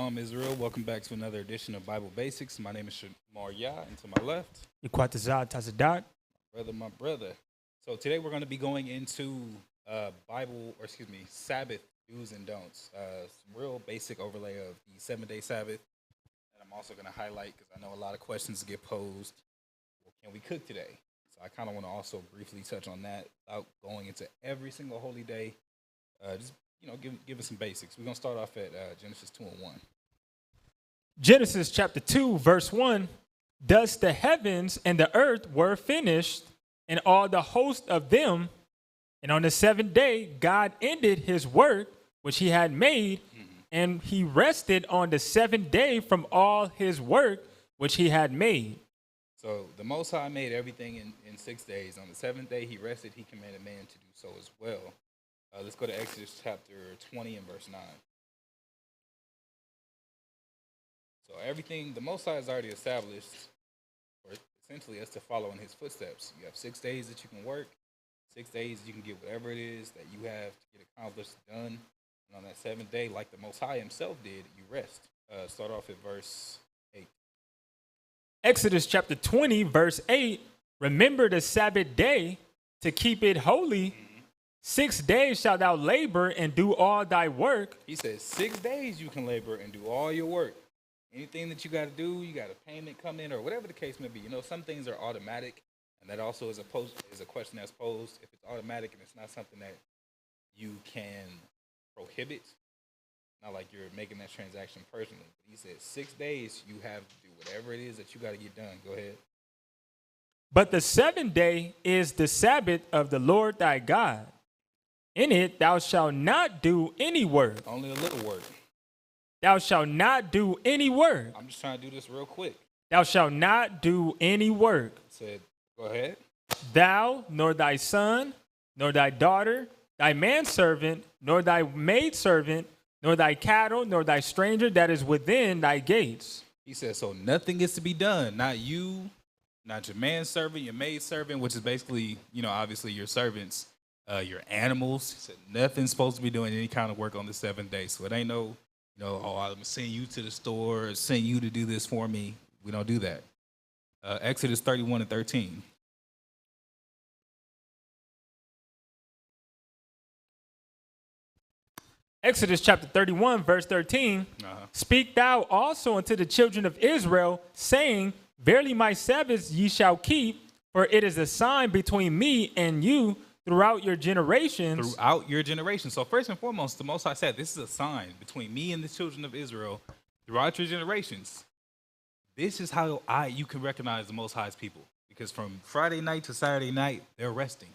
Shalom, Israel. Welcome back to another edition of Bible Basics. My name is SHAMAR, and to my left, my brother. So today we're going to be going into Sabbath do's and don'ts. Some real basic overlay of the 7-day Sabbath. And I'm also going to highlight, because I know a lot of questions get posed, well, can we cook today? So I kind of want to also briefly touch on that without going into every single holy day. Give us some basics. We're going to start off at Genesis 2:1. Genesis chapter 2, verse 1. Thus the heavens and the earth were finished, and all the host of them. And on the seventh day, God ended his work which he had made, and he rested on the seventh day from all his work which he had made. So the Most High made everything in 6 days. On the seventh day, he rested. He commanded man to do so as well. Let's go to Exodus chapter 20 and verse 9. So everything the Most High has already established, or essentially us to follow in his footsteps. You have 6 days that you can work, 6 days you can get whatever it is that you have to get accomplished done. And on that seventh day, like the Most High himself did, you rest. Start off at verse 8. Exodus chapter 20, verse 8. Remember the Sabbath day to keep it holy. 6 days shalt thou labor and do all thy work. He says 6 days you can labor and do all your work. Anything that you got to do, you got a payment come in or whatever the case may be. You know, some things are automatic, and that also is a question that's posed. If it's automatic and it's not something that you can prohibit, not like you're making that transaction personally. But he said 6 days you have to do whatever it is that you got to get done. Go ahead. But the seventh day is the Sabbath of the Lord thy God. In it thou shalt not do any work. Only a little work. Thou shalt not do any work. I'm just trying to do this real quick. Thou shalt not do any work. Said, go ahead. Thou, nor thy son, nor thy daughter, thy manservant, nor thy maidservant, nor thy cattle, nor thy stranger that is within thy gates. He said, so nothing is to be done. Not you, not your manservant, your maidservant, which is basically, obviously your servants, your animals. He said, nothing's supposed to be doing any kind of work on the seventh day. So it ain't no, I'm going to send you to the store, send you to do this for me. We don't do that. Exodus 31 and 13. Exodus chapter 31, verse 13. Speak thou also unto the children of Israel, saying, verily my Sabbaths ye shall keep, for it is a sign between me and you throughout your generations. Throughout your generations. So first and foremost, the Most High said, this is a sign between me and the children of Israel throughout your generations. This is how you can recognize the Most High's people. Because from Friday night to Saturday night, they're resting.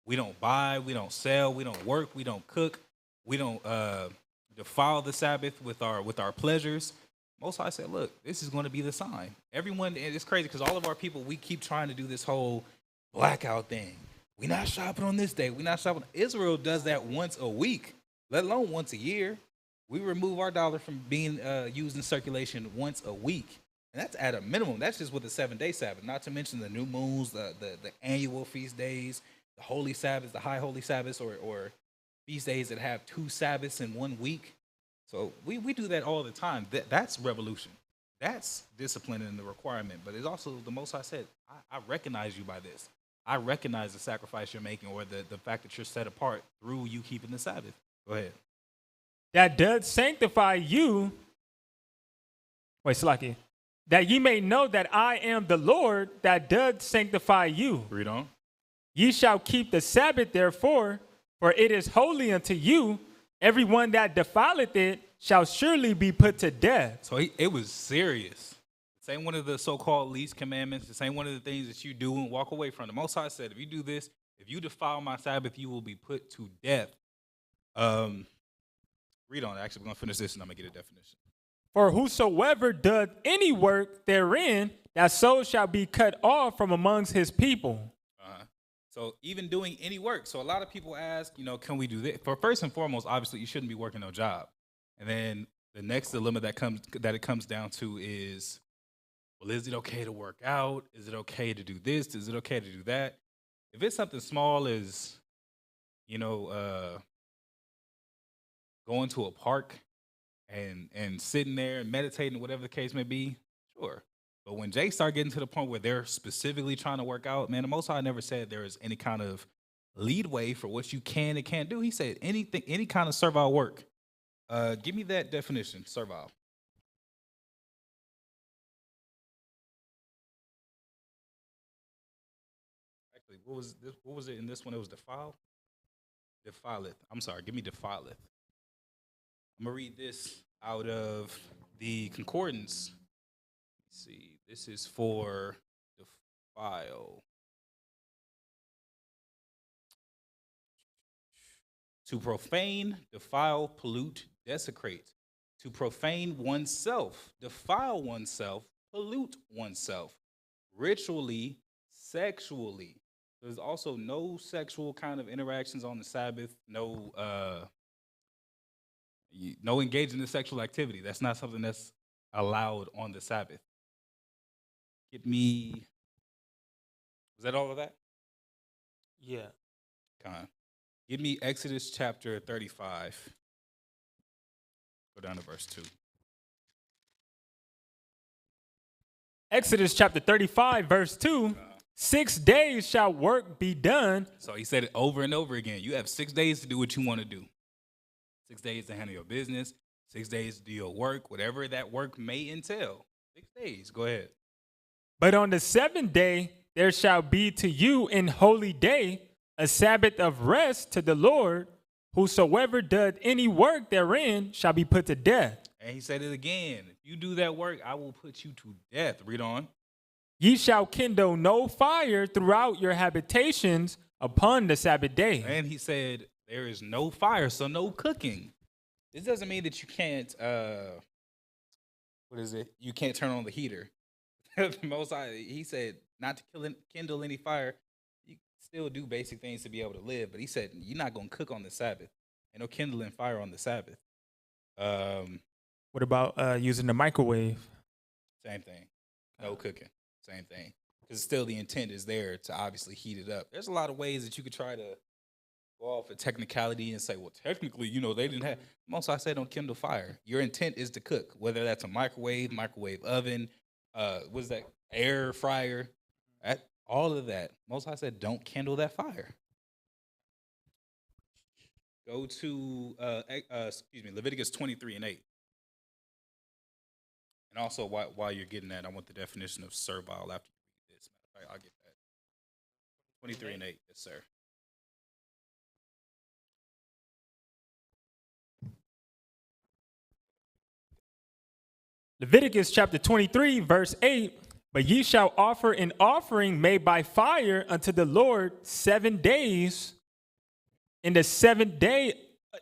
We don't buy, we don't sell, we don't work, we don't cook, we don't defile the Sabbath with our pleasures. Most High said, look, this is going to be the sign. Everyone, and it's crazy because all of our people, we keep trying to do this whole blackout thing. We're not shopping on this day. We're not shopping. Israel does that once a week, let alone once a year. We remove our dollar from being used in circulation once a week. And that's at a minimum. That's just with the 7-day Sabbath, not to mention the new moons, the annual feast days, the holy Sabbaths, the high holy Sabbaths, or feast days that have 2 Sabbaths in 1 week. So we do that all the time. That's revolution. That's discipline and the requirement. But it's also the Most High said, I recognize you by this. I recognize the sacrifice you're making or the fact that you're set apart through you keeping the Sabbath. Go ahead. That does sanctify you. Wait, Slaki. That ye may know that I am the Lord that does sanctify you. Read on. Ye shall keep the Sabbath, therefore, for it is holy unto you. Everyone that defileth it shall surely be put to death. So it was serious. This ain't one of the so-called least commandments. This ain't one of the things that you do and walk away from. The Most High said, if you do this, if you defile my Sabbath, you will be put to death. Read on. Actually, we're going to finish this and I'm going to get a definition. For whosoever doth any work therein, that soul shall be cut off from amongst his people. So even doing any work. So a lot of people ask, can we do this? For first and foremost, obviously, you shouldn't be working no job. And then the next dilemma that it comes down to is, well, is it okay to work out? Is it okay to do this? Is it okay to do that? If it's something small as, going to a park and sitting there and meditating, whatever the case may be, sure. But when Jay start getting to the point where they're specifically trying to work out, man, the Most High never said there is any kind of leadway for what you can and can't do. He said anything, any kind of servile work. Give me that definition, servile. Actually, what was this? What was it in this one? It was defile. Defileth. I'm sorry. Give me defileth. I'm gonna read this out of the concordance. Let's see. This is for defile. To profane, defile, pollute, desecrate. To profane oneself, defile oneself, pollute oneself. Ritually, sexually. There's also no sexual kind of interactions on the Sabbath. No engaging in sexual activity. That's not something that's allowed on the Sabbath. Get me. Was that all of that? Yeah. Con. Give me Exodus chapter 35. Go down to verse 2. Exodus chapter 35, verse 2. 6 days shall work be done. So he said it over and over again. You have 6 days to do what you want to do. 6 days to handle your business. 6 days to do your work, whatever that work may entail. 6 days. Go ahead. But on the 7th day there shall be to you an holy day, a Sabbath of rest to the Lord. Whosoever doth any work therein shall be put to death. And he said it again. If you do that work, I will put you to death. Read on. Ye shall kindle no fire throughout your habitations upon the Sabbath day. And he said there is no fire, so no cooking. This doesn't mean that you can't, You can't turn on the heater. Most he said not to kindle any fire. You still do basic things to be able to live, but he said you're not going to cook on the Sabbath. And no kindling fire on the Sabbath. What about using the microwave? Same thing. No cooking. Same thing. Because still the intent is there to obviously heat it up. There's a lot of ways that you could try to go off a technicality and say, well, technically, they didn't have. Most I say don't kindle fire. Your intent is to cook, whether that's a microwave oven, what's that, air fryer, all of that. Most I said don't kindle that fire. Go to Leviticus 23:8. And also, while you're getting that, I want the definition of servile after you read this. Matter of fact, I'll get that. 23:8, yes, sir. Leviticus chapter 23, verse 8. But ye shall offer an offering made by fire unto the Lord 7 days. And the 7th day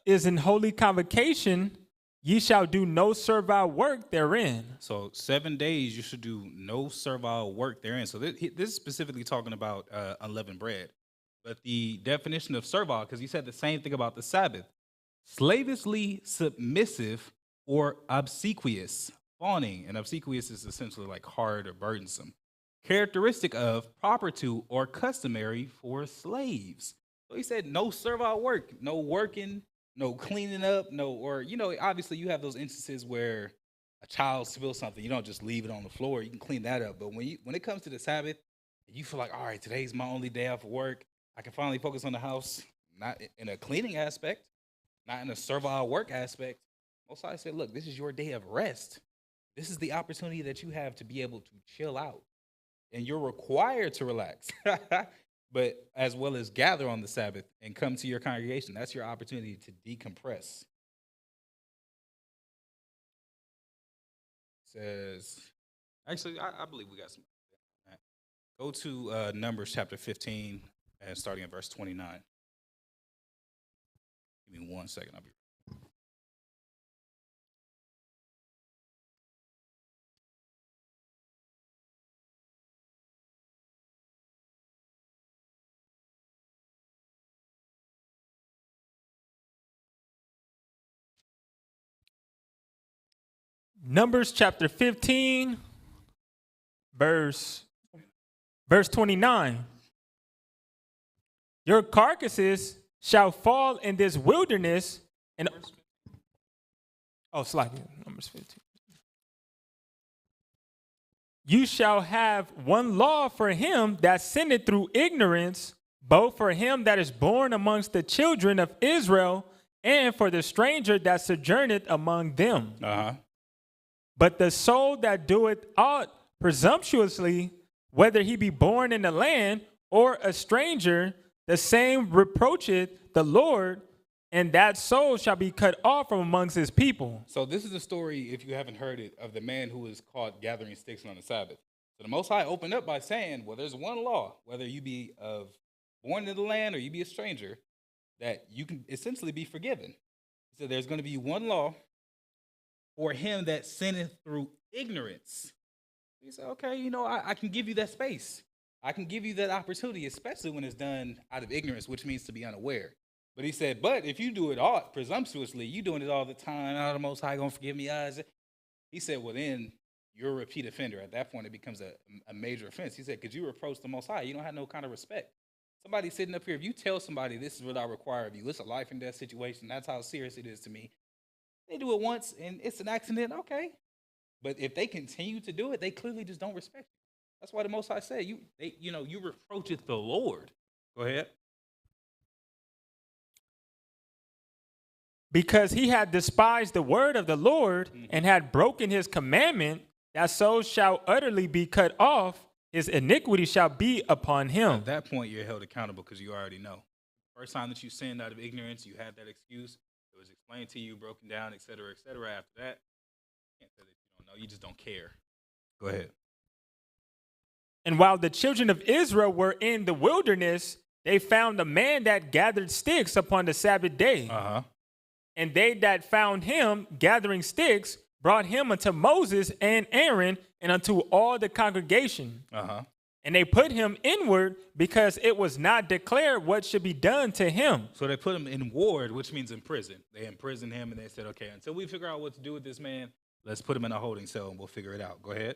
is an holy convocation. Ye shall do no servile work therein. So 7 days you should do no servile work therein. So this is specifically talking about unleavened bread. But the definition of servile, because he said the same thing about the Sabbath, slavishly submissive or obsequious, fawning, and obsequious is essentially like hard or burdensome, characteristic of, proper to, or customary for slaves. So he said no servile work, no working, no cleaning up, obviously you have those instances where a child spills something, you don't just leave it on the floor, you can clean that up. But when it comes to the Sabbath, you feel like, all right, today's my only day off of work, I can finally focus on the house, not in a cleaning aspect, not in a servile work aspect. Most I said, look, this is your day of rest. This is the opportunity that you have to be able to chill out. And you're required to relax. But as well as gather on the Sabbath and come to your congregation. That's your opportunity to decompress. It says, actually, I believe we got some. Go to Numbers chapter 15 and starting at verse 29. Give me 1 second. I'll be Numbers chapter 15, verse 29. Your carcasses shall fall in this wilderness, and Oh, slightly. Numbers 15. You shall have one law for him that sinneth through ignorance, both for him that is born amongst the children of Israel, and for the stranger that sojourneth among them. But the soul that doeth aught presumptuously, whether he be born in the land or a stranger, the same reproacheth the Lord, and that soul shall be cut off from amongst his people. So this is the story, if you haven't heard it, of the man who was caught gathering sticks on the Sabbath. So the Most High opened up by saying, well, there's one law, whether you be born in the land or you be a stranger, that you can essentially be forgiven. He said there's going to be one law for him that sinneth through ignorance. He said, okay, I can give you that space. I can give you that opportunity, especially when it's done out of ignorance, which means to be unaware. But he said, but if you do it all presumptuously, you doing it all the time, the Most High gonna forgive me. He said, well, then you're a repeat offender. At that point, it becomes a major offense. He said, because you reproach the Most High, you don't have no kind of respect. Somebody sitting up here, if you tell somebody this is what I require of you, it's a life and death situation, that's how serious it is to me. They do it once and it's an accident, okay. But if they continue to do it, they clearly just don't respect you. That's why the Most High said, you reproacheth the Lord. Go ahead. Because he had despised the word of the Lord and had broken his commandment, that soul shall utterly be cut off. His iniquity shall be upon him. At that point, you're held accountable because you already know. First time that you sinned out of ignorance, you had that excuse. It was explained to you, broken down, et cetera, et cetera. After that, you can't say that you don't know. You just don't care. Go ahead. And while the children of Israel were in the wilderness, they found a man that gathered sticks upon the Sabbath day. And they that found him gathering sticks brought him unto Moses and Aaron and unto all the congregation. And they put him inward because it was not declared what should be done to him. So they put him in ward, which means in prison. They imprisoned him and they said, okay, until we figure out what to do with this man, let's put him in a holding cell and we'll figure it out. Go ahead.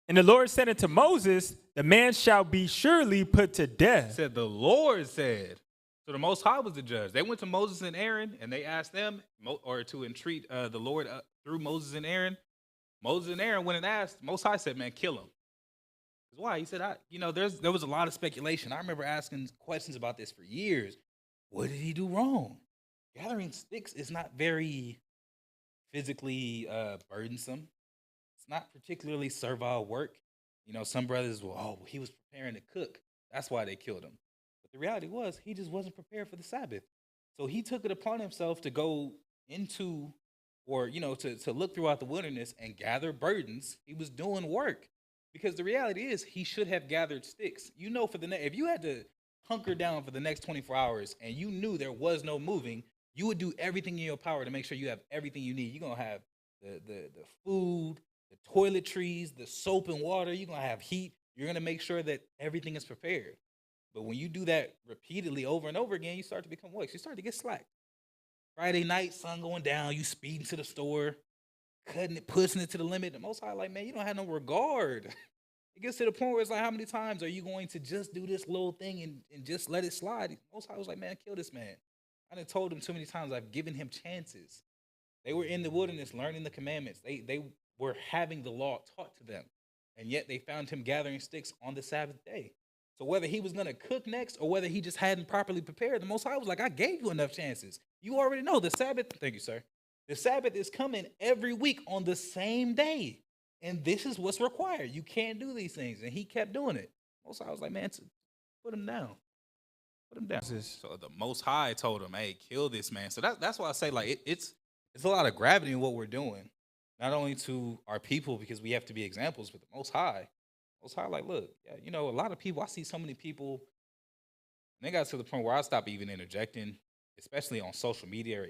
And the Lord said unto Moses, the man shall be surely put to death. Said the Lord said. So the Most High was the judge. They went to Moses and Aaron, and they asked them, or to entreat the Lord through Moses and Aaron. Moses and Aaron went and asked. Most High said, man, kill him. Because why? He said, there was a lot of speculation. I remember asking questions about this for years. What did he do wrong? Gathering sticks is not very physically burdensome. It's not particularly servile work. Some brothers, he was preparing to cook. That's why they killed him. The reality was he just wasn't prepared for the Sabbath. So he took it upon himself to go into, or, to look throughout the wilderness and gather burdens. He was doing work because the reality is he should have gathered sticks. If you had to hunker down for the next 24 hours and you knew there was no moving, you would do everything in your power to make sure you have everything you need. You're going to have the food, the toiletries, the soap and water. You're going to have heat. You're going to make sure that everything is prepared. But when you do that repeatedly over and over again, you start to become what? You start to get slack. Friday night, sun going down, you speeding to the store, cutting it, pushing it to the limit. The Most High, like, man, you don't have no regard. It gets to the point where it's like, how many times are you going to just do this little thing and just let it slide? The Most High was like, man, kill this man. I done told him too many times. I've given him chances. They were in the wilderness learning the commandments. They were having the law taught to them. And yet they found him gathering sticks on the Sabbath day. So whether he was going to cook next or whether he just hadn't properly prepared, the Most High was like, I gave you enough chances. You already know the Sabbath. Thank you, sir. The Sabbath is coming every week on the same day. And this is what's required. You can't do these things. And he kept doing it. Most High was like, man, put him down. Put him down. So the Most High told him, hey, kill this man. So that's why I say, like, it's a lot of gravity in what we're doing. Not only to our people, because we have to be examples, but the Most High. Most High, like, look, a lot of people, I see so many people, and they got to the point where I stopped even interjecting, especially on social media or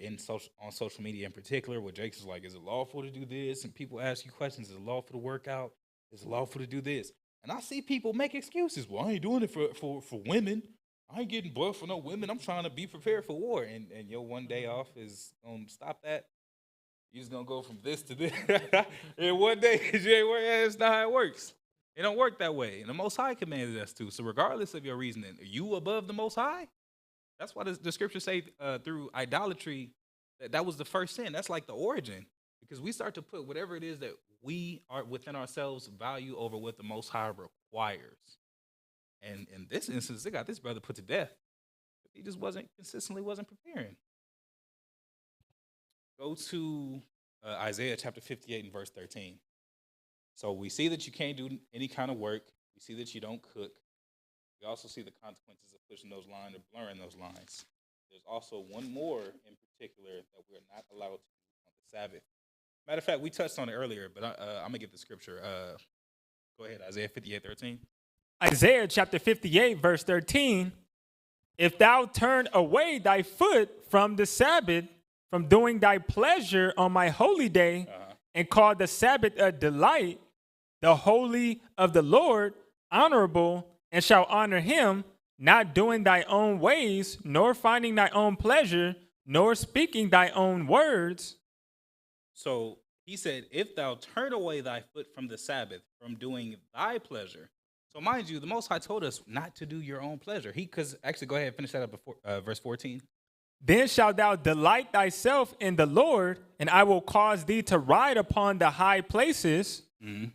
on social media in particular, where Jake's is like, is it lawful to do this? And people ask you questions, is it lawful to work out? Is it lawful to do this? And I see people make excuses. Well, I ain't doing it for women. I ain't getting buffed for no women. I'm trying to be prepared for war. And your one day off is going to stop that. You're just going to go from this to this. And one day, you ain't working. That's not how it works. It don't work that way. And the Most High commanded us to. So regardless of your reasoning, are you above the Most High? That's why the scriptures say through idolatry, That was the first sin. That's like the origin. Because we start to put whatever it is that we are within ourselves value over what the Most High requires. And in this instance, they got this brother put to death. He just wasn't preparing. Go to Isaiah chapter 58 and verse 13. So we see that you can't do any kind of work. We see that you don't cook. We also see the consequences of pushing those lines or blurring those lines. There's also one more in particular that we're not allowed to do on the Sabbath. Matter of fact, we touched on it earlier, but I'm going to get the scripture. Go ahead, Isaiah 58:13. Isaiah chapter 58, verse 13. If thou turn away thy foot from the Sabbath, from doing thy pleasure on my holy day, and call the Sabbath a delight, the holy of the Lord honorable, and shall honor him, not doing thy own ways, nor finding thy own pleasure, nor speaking thy own words. So he said, if thou turn away thy foot from the Sabbath, from doing thy pleasure. So mind you, the Most High told us not to do your own pleasure. Because actually, go ahead and finish that up before verse 14. Then shalt thou delight thyself in the Lord, and I will cause thee to ride upon the high places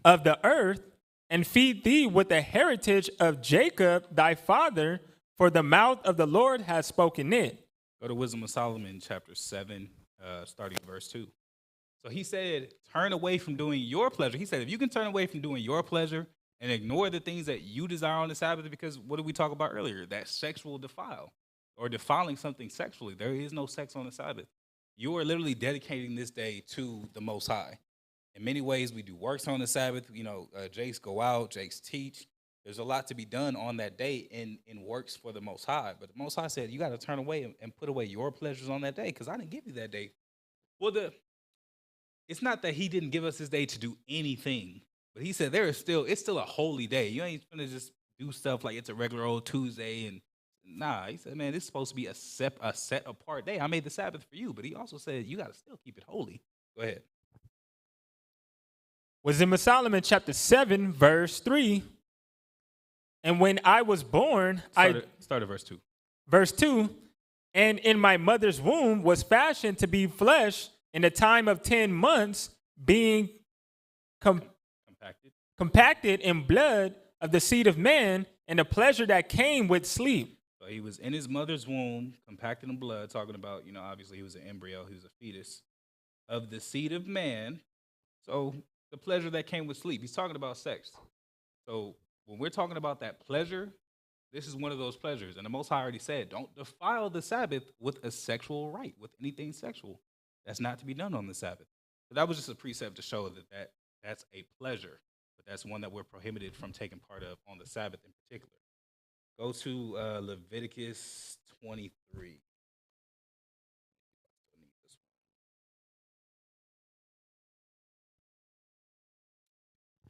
of the earth, and feed thee with the heritage of Jacob thy father, for the mouth of the Lord has spoken it. Go to Wisdom of Solomon, chapter 7, starting verse 2. So he said, turn away from doing your pleasure. He said, if you can turn away from doing your pleasure and ignore the things that you desire on the Sabbath, because what did we talk about earlier? That sexual defile or defiling something sexually. There is no sex on the Sabbath. You are literally dedicating this day to the Most High. In many ways, we do works on the Sabbath. You know, Jakes go out, Jakes teach. There's a lot to be done on that day in works for the Most High. But the Most High said, you got to turn away and put away your pleasures on that day because I didn't give you that day. Well, it's not that he didn't give us this day to do anything, but he said it's still a holy day. You ain't gonna just do stuff like it's a regular old Tuesday. And nah, he said, man, this is supposed to be a set apart day. I made the Sabbath for you, but he also said you got to still keep it holy. Go ahead. Wisdom of Solomon chapter 7, verse 3. And when I was born, Start at verse 2. Verse 2, and in my mother's womb was fashioned to be flesh in the time of 10 months, being compacted in blood of the seed of man, and the pleasure that came with sleep. So he was in his mother's womb, compacted in blood, talking about, obviously he was an embryo, he was a fetus of the seed of man. So the pleasure that came with sleep. He's talking about sex. So when we're talking about that pleasure, this is one of those pleasures. And the Most High already said, don't defile the Sabbath with a sexual rite, with anything sexual. That's not to be done on the Sabbath. So that was just a precept to show that's a pleasure, but that's one that we're prohibited from taking part of on the Sabbath in particular. Go to Leviticus 23.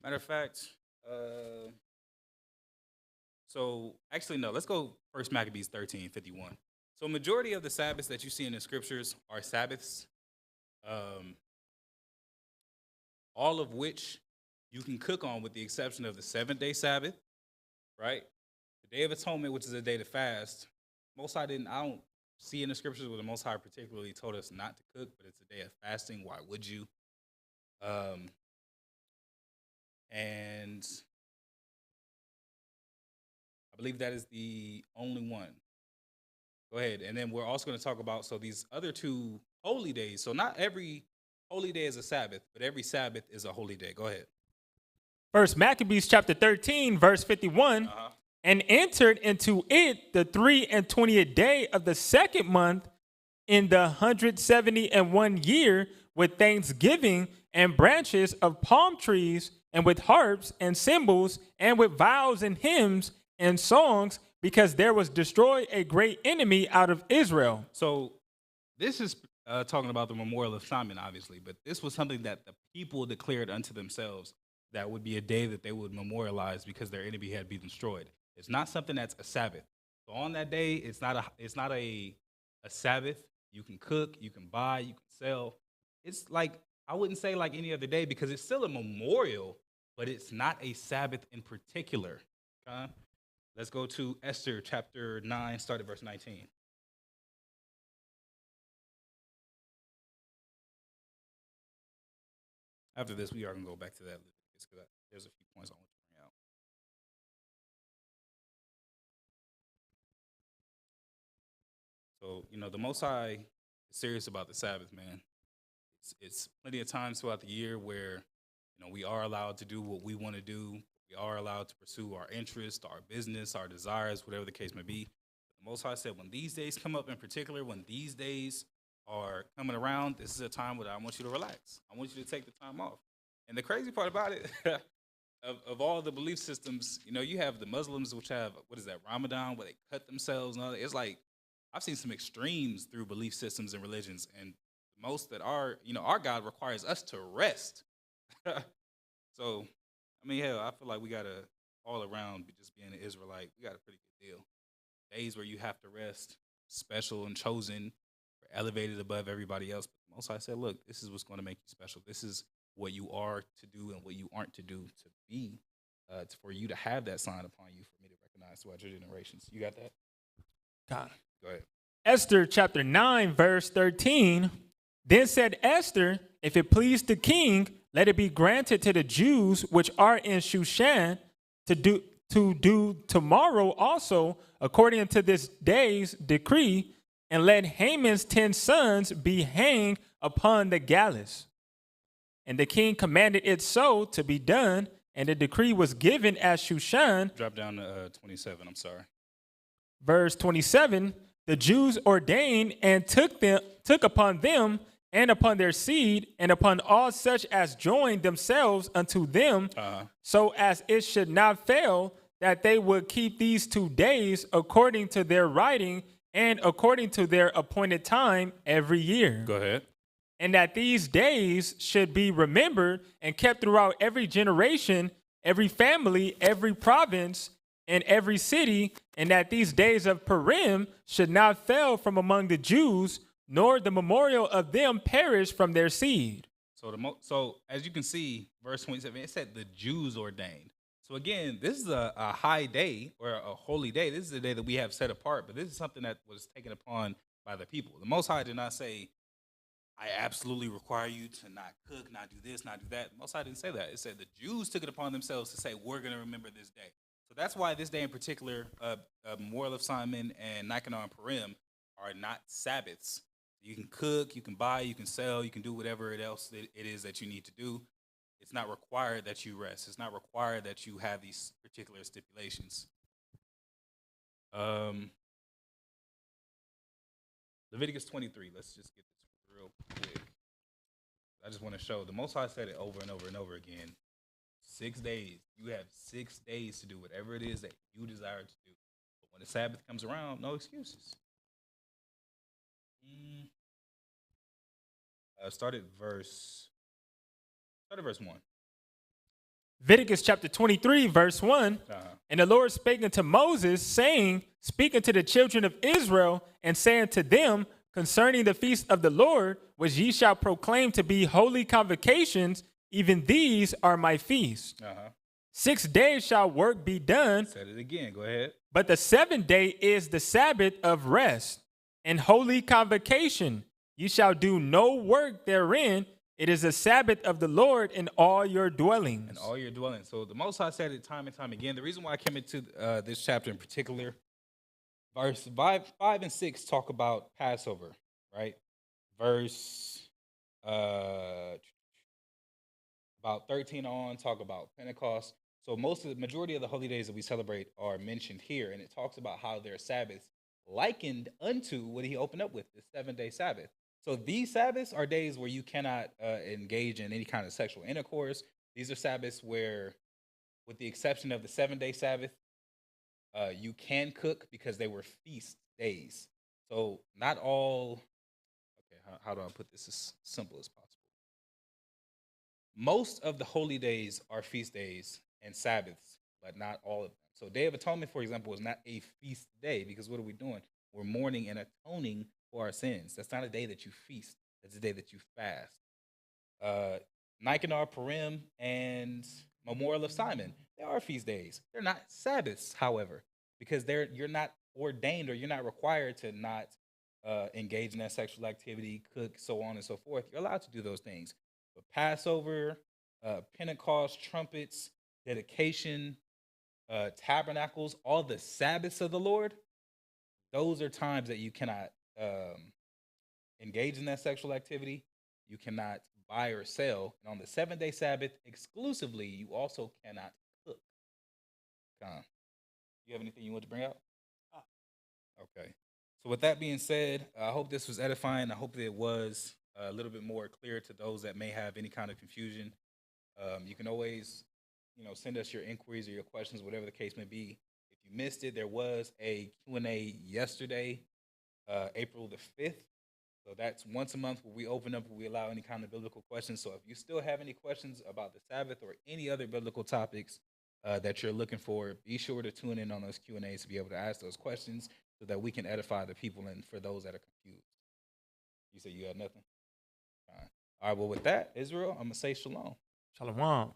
Matter of fact, so actually, no, let's go 1 Maccabees 13:51. So majority of the Sabbaths that you see in the scriptures are Sabbaths, all of which you can cook on with the exception of the 7-day Sabbath, right? The Day of Atonement, which is a day to fast. I don't see in the scriptures where the Most High particularly told us not to cook, but it's a day of fasting. Why would you? And I believe that is the only one. Go ahead. And then we're also going to talk about, so these other two holy days. So not every holy day is a Sabbath, but every Sabbath is a holy day. Go ahead. First Maccabees chapter 13, verse 51. And entered into it the 23rd day of the second month in the 171 year with thanksgiving and branches of palm trees and with harps and cymbals and with vows and hymns and songs, because there was destroyed a great enemy out of Israel. So this is talking about the memorial of Simon, obviously, but this was something that the people declared unto themselves that would be a day that they would memorialize because their enemy had been destroyed. It's not something that's a Sabbath. So on that day, it's not a Sabbath. You can cook, you can buy, you can sell. It's like, I wouldn't say like any other day because it's still a memorial, but it's not a Sabbath in particular. Okay? Let's go to Esther chapter 9, start at verse 19. After this, we are going to go back to that Leviticus because there's a few points I want to bring out. So, the Most High is serious about the Sabbath, man. It's plenty of times throughout the year where, we are allowed to do what we want to do. We are allowed to pursue our interests, our business, our desires, whatever the case may be. The Most High said when these days come up in particular, when these days are coming around, this is a time where I want you to relax. I want you to take the time off. And the crazy part about it, of all the belief systems, you have the Muslims, which have, what is that, Ramadan, where they cut themselves and all that. It's like, I've seen some extremes through belief systems and religions, and most that are, our God requires us to rest. So, hell, I feel like we got to, all around, just being an Israelite, we got a pretty good deal. Days where you have to rest, special and chosen, elevated above everybody else. But Most High said, look, this is what's going to make you special. This is what you are to do and what you aren't to do to be, for you to have that sign upon you for me to recognize throughout your generations. You got that? God. Go ahead. Esther chapter 9, verse 13. Then said Esther, if it please the king, let it be granted to the Jews which are in Shushan to do tomorrow also according to this day's decree, and let Haman's 10 sons be hanged upon the gallows. And the king commanded it so to be done, and the decree was given at Shushan. Drop down to 27, I'm sorry. Verse 27, the Jews ordained and took upon them and upon their seed and upon all such as joined themselves unto them, so as it should not fail that they would keep these 2 days according to their writing and according to their appointed time every year. Go ahead. And that these days should be remembered and kept throughout every generation, every family, every province, and every city, and that these days of Purim should not fail from among the Jews, nor the memorial of them perish from their seed. So as you can see, verse 27, it said the Jews ordained. So again, this is a high day or a holy day. This is a day that we have set apart, but this is something that was taken upon by the people. The Most High did not say, I absolutely require you to not cook, not do this, not do that. The Most High didn't say that. It said the Jews took it upon themselves to say, we're going to remember this day. So that's why this day in particular, Memorial of Simon and Nicanor and Purim are not Sabbaths. You can cook, you can buy, you can sell, you can do whatever else it is that you need to do. It's not required that you rest. It's not required that you have these particular stipulations. Leviticus 23. Let's just get this real quick. I just want to show the Most High said it over and over and over again. 6 days. You have 6 days to do whatever it is that you desire to do. But when the Sabbath comes around, no excuses. Start at verse 1. Leviticus chapter 23, verse 1. And the Lord spake unto Moses, saying, Speak unto the children of Israel, and saying to them, concerning the feast of the Lord, which ye shall proclaim to be holy convocations, even these are my feasts. 6 days shall work be done. Said it again. Go ahead. But the 7th day is the Sabbath of rest and holy convocation. Ye shall do no work therein. It is a Sabbath of the Lord in all your dwellings. In all your dwellings. So the Most High said it time and time again. The reason why I came into this chapter in particular, verse 5 and 6 talk about Passover, right? Verse about 13 on talk about Pentecost. So the majority of the holy days that we celebrate are mentioned here, and it talks about how their Sabbaths likened unto what he opened up with, the 7-day Sabbath. So these Sabbaths are days where you cannot engage in any kind of sexual intercourse. These are Sabbaths where, with the exception of the 7-day Sabbath, you can cook because they were feast days. So not all, okay, how do I put this as simple as possible? Most of the holy days are feast days and Sabbaths, but not all of them. So Day of Atonement, for example, is not a feast day because what are we doing? We're mourning and atoning for our sins. That's not a day that you feast. That's a day that you fast. Nicanor, Purim, and Memorial of Simon, they are feast days. They're not Sabbaths, however, because you're not ordained or you're not required to not engage in that sexual activity, cook, so on and so forth. You're allowed to do those things. But Passover, Pentecost, trumpets, dedication, tabernacles, all the Sabbaths of the Lord, those are times that you cannot engage in that sexual activity. You cannot buy or sell. And on the 7-day Sabbath exclusively, you also cannot cook. You have anything you want to bring out? Okay. So with that being said, I hope this was edifying. I hope that it was a little bit more clear to those that may have any kind of confusion. You can always, send us your inquiries or your questions, whatever the case may be. If you missed it, there was a Q&A yesterday, April the 5th. So that's once a month where we open up, where we allow any kind of biblical questions. So if you still have any questions about the Sabbath or any other biblical topics that you're looking for, be sure to tune in on those Q&As to be able to ask those questions so that we can edify the people and for those that are confused. You said you had nothing? All right. Well, with that, Israel, I'm going to say shalom. Shalom.